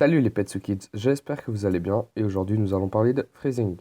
Salut les Petsu Kids, j'espère que vous allez bien et aujourd'hui nous allons parler de Freezing.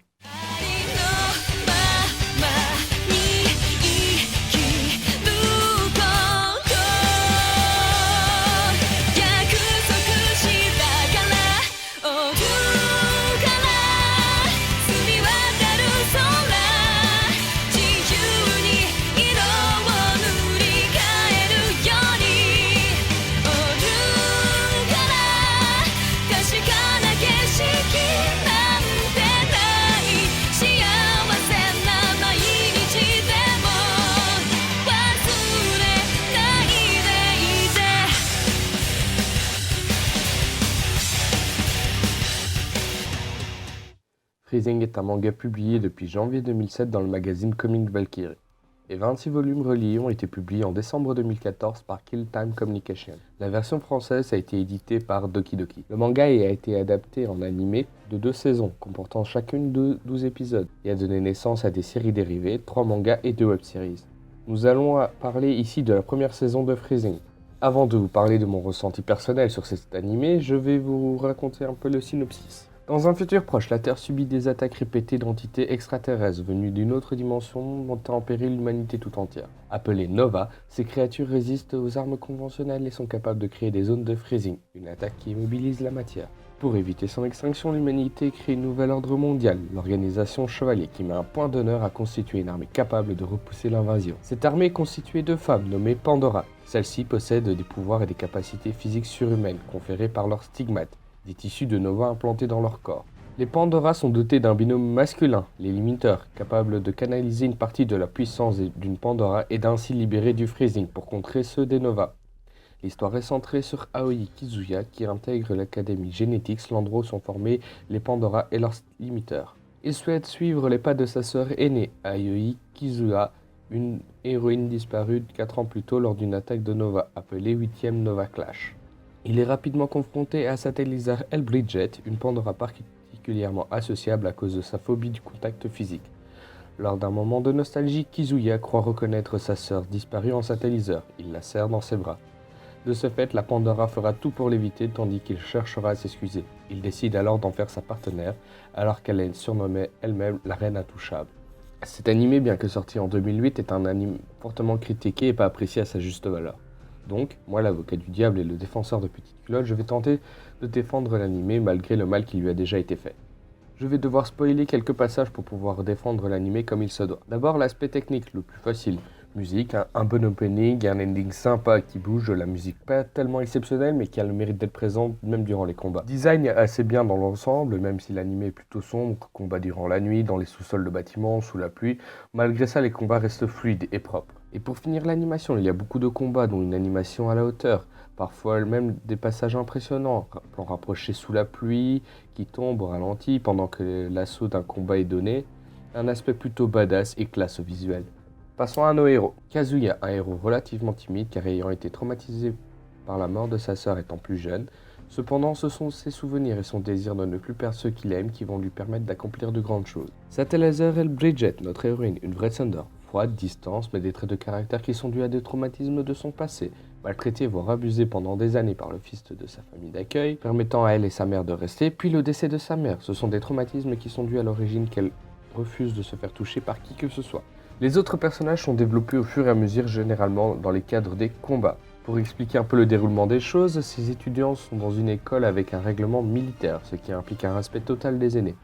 Freezing est un manga publié depuis janvier 2007 dans le magazine Comic Valkyrie. Les 26 volumes reliés ont été publiés en décembre 2014 par Kill Time Communication. La version française a été éditée par Doki Doki. Le manga a été adapté en animé de 2 saisons, comportant chacune de 12 épisodes, et a donné naissance à des séries dérivées, 3 mangas et 2 web-series. Nous allons parler ici de la première saison de Freezing. Avant de vous parler de mon ressenti personnel sur cet animé, je vais vous raconter un peu le synopsis. Dans un futur proche, la Terre subit des attaques répétées d'entités extraterrestres venues d'une autre dimension, montant en péril l'humanité tout entière. Appelées Nova, ces créatures résistent aux armes conventionnelles et sont capables de créer des zones de freezing, une attaque qui immobilise la matière. Pour éviter son extinction, l'humanité crée une nouvel ordre mondial, l'organisation Chevalier, qui met un point d'honneur à constituer une armée capable de repousser l'invasion. Cette armée est constituée de femmes nommées Pandora. Celles-ci possèdent des pouvoirs et des capacités physiques surhumaines, conférées par leurs stigmates, des tissus de Nova implantés dans leur corps. Les Pandora sont dotés d'un binôme masculin, les Limiteurs, capables de canaliser une partie de la puissance d'une Pandora et d'ainsi libérer du freezing pour contrer ceux des Nova. L'histoire est centrée sur Aoi Kizuya qui intègre l'académie Genetics, l'endroit où sont formés les Pandora et leurs Limiteurs. Il souhaite suivre les pas de sa sœur aînée, Aoi Kizuya, une héroïne disparue 4 ans plus tôt lors d'une attaque de Nova, appelée 8e Nova Clash. Il est rapidement confronté à Satellizer Bridget, une Pandora particulièrement associable à cause de sa phobie du contact physique. Lors d'un moment de nostalgie, Kizuya croit reconnaître sa sœur disparue en Satellizer. Il la serre dans ses bras. De ce fait, la Pandora fera tout pour l'éviter tandis qu'il cherchera à s'excuser. Il décide alors d'en faire sa partenaire, alors qu'elle surnommait elle-même la Reine Intouchable. Cet animé, bien que sorti en 2008, est un anime fortement critiqué et pas apprécié à sa juste valeur. Donc, moi l'avocat du diable et le défenseur de Petite Culotte, je vais tenter de défendre l'animé malgré le mal qui lui a déjà été fait. Je vais devoir spoiler quelques passages pour pouvoir défendre l'animé comme il se doit. D'abord l'aspect technique, le plus facile. Musique, un bon opening, un ending sympa qui bouge, la musique pas tellement exceptionnelle mais qui a le mérite d'être présente même durant les combats. Design assez bien dans l'ensemble, même si l'animé est plutôt sombre, combat durant la nuit, dans les sous-sols de bâtiments, sous la pluie. Malgré ça, les combats restent fluides et propres. Et pour finir l'animation, il y a beaucoup de combats, dont une animation à la hauteur. Parfois même des passages impressionnants, plan rapproché sous la pluie, qui tombe au ralenti pendant que l'assaut d'un combat est donné. Un aspect plutôt badass et classe au visuel. Passons à nos héros. Kazuya, un héros relativement timide car ayant été traumatisé par la mort de sa sœur étant plus jeune. Cependant, ce sont ses souvenirs et son désir de ne plus perdre ceux qu'il aime qui vont lui permettre d'accomplir de grandes choses. Satellizer Bridget, notre héroïne, une vraie Thunder. Froide, distance, mais des traits de caractère qui sont dus à des traumatismes de son passé. Maltraitée, voire abusée pendant des années par le fils de sa famille d'accueil, permettant à elle et sa mère de rester, puis le décès de sa mère. Ce sont des traumatismes qui sont dus à l'origine qu'elle refuse de se faire toucher par qui que ce soit. Les autres personnages sont développés au fur et à mesure, généralement dans les cadres des combats. Pour expliquer un peu le déroulement des choses, ces étudiants sont dans une école avec un règlement militaire, ce qui implique un respect total des aînés.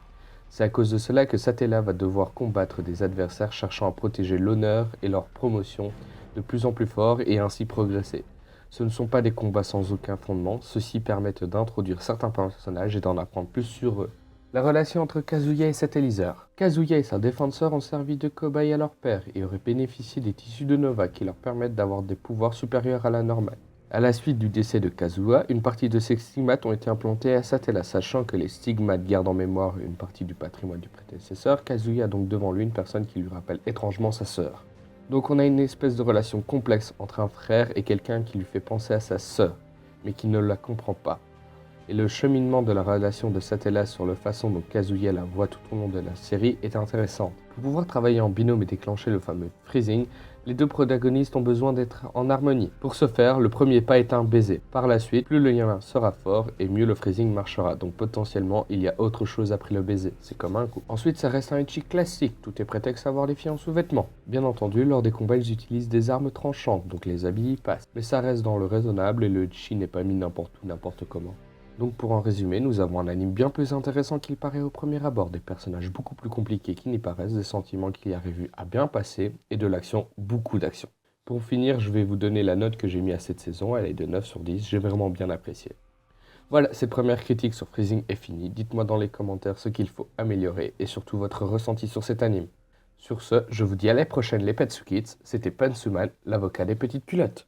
C'est à cause de cela que Satella va devoir combattre des adversaires cherchant à protéger l'honneur et leur promotion de plus en plus fort et ainsi progresser. Ce ne sont pas des combats sans aucun fondement, ceux-ci permettent d'introduire certains personnages et d'en apprendre plus sur eux. La relation entre Kazuya et Satellizer. Kazuya et sa défenseur ont servi de cobayes à leur père et auraient bénéficié des tissus de Nova qui leur permettent d'avoir des pouvoirs supérieurs à la normale. À la suite du décès de Kazuya, une partie de ses stigmates ont été implantés à Satella, sachant que les stigmates gardent en mémoire une partie du patrimoine du prédécesseur. Kazuya a donc devant lui une personne qui lui rappelle étrangement sa sœur. Donc on a une espèce de relation complexe entre un frère et quelqu'un qui lui fait penser à sa sœur, mais qui ne la comprend pas. Et le cheminement de la relation de Satella sur la façon dont Kazuya la voit tout au long de la série est intéressant. Pour pouvoir travailler en binôme et déclencher le fameux freezing, les deux protagonistes ont besoin d'être en harmonie. Pour ce faire, le premier pas est un baiser. Par la suite, plus le lien sera fort et mieux le freezing marchera. Donc potentiellement, il y a autre chose après le baiser. C'est comme un coup. Ensuite, ça reste un ecchi classique. Tout est prétexte à voir les filles en sous-vêtements. Bien entendu, lors des combats, ils utilisent des armes tranchantes, donc les habits y passent. Mais ça reste dans le raisonnable et le ecchi n'est pas mis n'importe où, n'importe comment. Donc pour en résumer, nous avons un anime bien plus intéressant qu'il paraît au premier abord, des personnages beaucoup plus compliqués qu'il n'y paraissent, des sentiments qu'il y arrive à bien passer, et de l'action, beaucoup d'action. Pour finir, je vais vous donner la note que j'ai mis à cette saison, elle est de 9 sur 10, j'ai vraiment bien apprécié. Voilà, cette première critique sur Freezing est finie, dites-moi dans les commentaires ce qu'il faut améliorer, et surtout votre ressenti sur cet anime. Sur ce, je vous dis à la prochaine les Petsu Kids, c'était Pansuman, l'avocat des petites culottes.